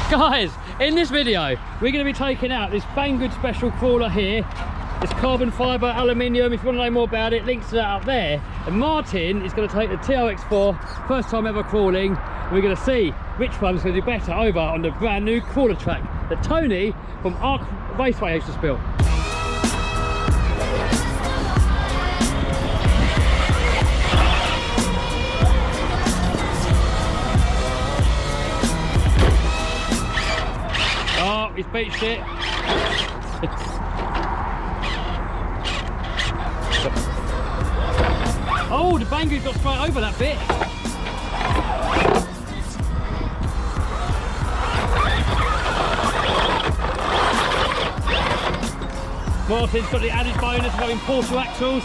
Guys, in this video, we're going to be taking out this Banggood special crawler here. It's carbon fibre, aluminium. If you want to know more about it, links to that up there. And Martin is going to take the TOX4, first time ever crawling. We're going to see which one's going to do better over on the brand new crawler track that Tony from Arc Raceway used to spill. Oh, he's beached it. Oh, the Banggood got straight over that bit. Martin's got the added bonus of having portal axles.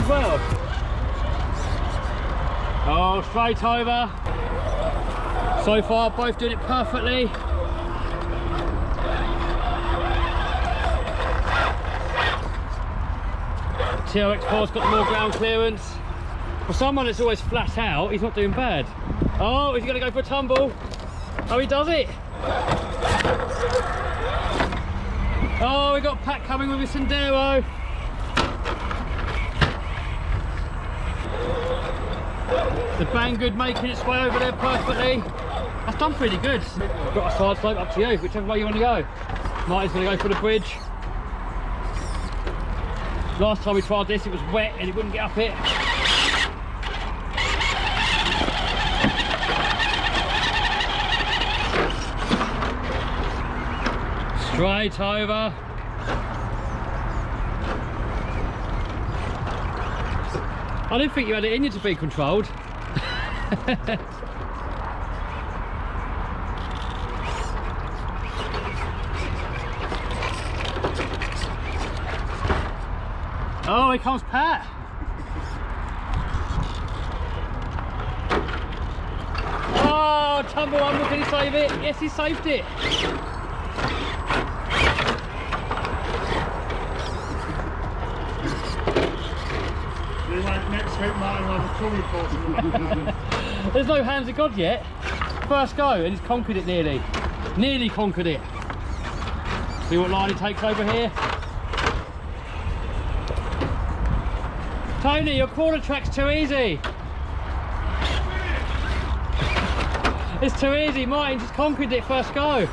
Well. Oh, straight over. So far, both doing it perfectly. TOX4's got more ground clearance. For someone that's always flat out, he's not doing bad. Oh, he's going to go for a tumble. Oh, he does it. Oh, we got Pat coming with his Sendero. The Banggood making its way over there perfectly. That's done pretty good. Got a side slope, up to you, whichever way you want to go. Martin's going to go for the bridge. Last time we tried this, it was wet and it wouldn't get up it. Straight over. I didn't think you had it in you to be controlled. Oh, here comes Pat. Oh, tumble under, can he save it? Yes, he saved it. Next week, Martin will have a crawler course in the background. There's no hands of God yet. First go, and he's conquered it nearly. Nearly conquered it. See what line he takes over here. Tony, your crawler track's too easy. It's too easy. Martin just conquered it first go.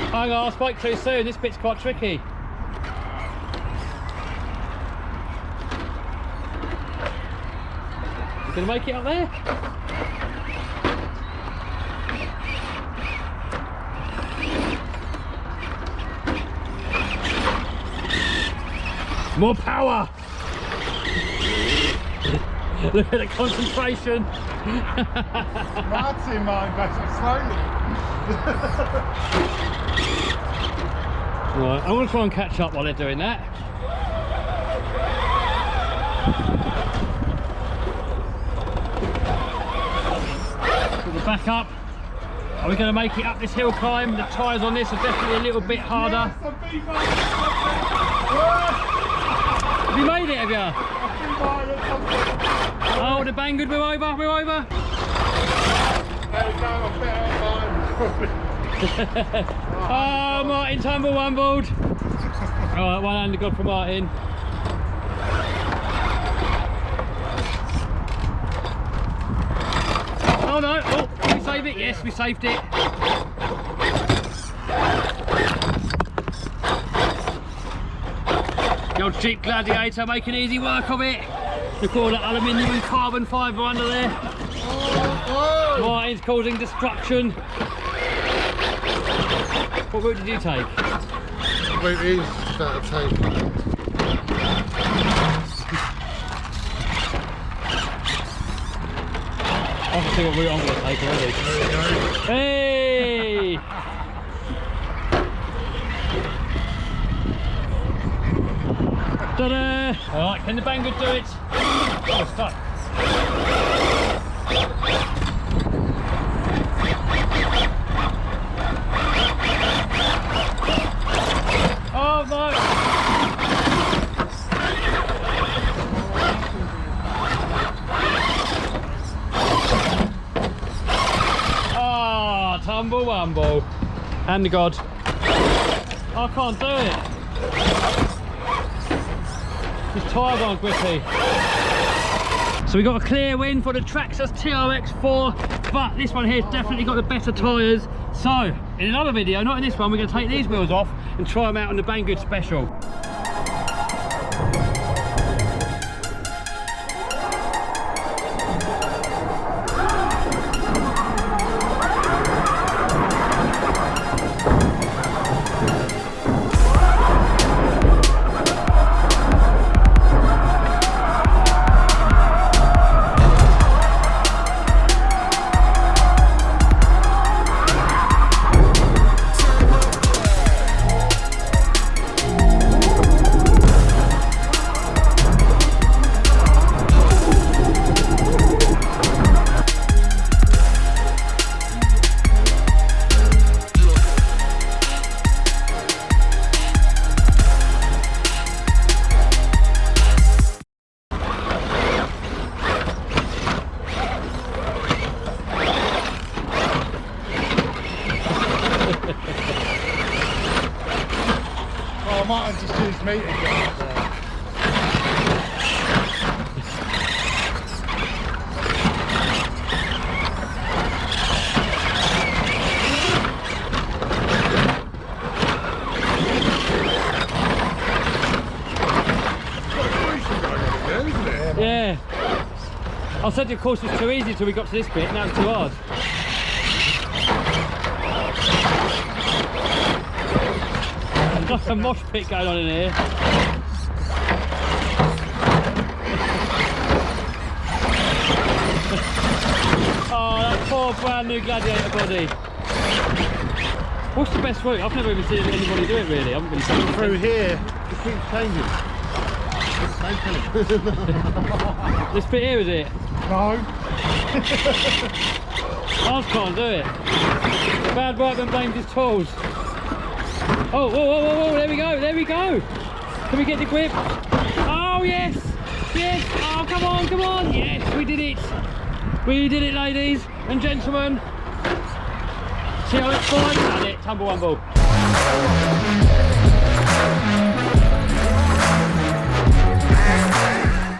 Hang on, I spoke too soon. This bit's quite tricky. You gonna make it up there? More power! Look at the concentration. Martin back slowly. Right, I want to try and catch up while they're doing that. Put the back up. Are we going to make it up this hill climb? The tyres on this are definitely a little bit harder. Have you made it, have you? Oh, the Banggood, we're over, we're over. Oh, Martin tumble wumbled. Alright, one hand to God for Martin. Oh no, oh, did we save it? Yes, we saved it. The old Jeep Gladiator making easy work of it. They call it aluminium and carbon fibre under there. Martin's causing destruction. What route did you take? The route is that I take. I can see what route I'm going to take already. Hey! Ta-da! Alright, can the Banggood do it? Oh, stuck. Oh no! Ah, tumble wumble. And the God. I can't do it. This tyre aren't grippy. So we got a clear win for the Traxxas TRX4, but this one here has definitely got the better tyres. So, in another video, not in this one, we're going to take these wheels off and try them out on the Banggood Special. Oh, I might have just used me to get up there. Yeah. I said the course was too easy till we got to this bit, now it's too hard. There's like a mosh pit going on in here. Oh, that poor brand new Gladiator body. What's the best route? I've never even seen anybody do it really. I haven't been seeing it. Through here, it keeps changing. This bit here, is it? No. I just can't do it. Bad workman blames his tools. Oh, whoa, whoa, whoa, whoa, there we go, there we go. Can we get the grip? Oh, yes, yes. Oh, come on, come on. Yes, we did it. We did it, ladies and gentlemen. See how it's fine? And it, tumble wumble.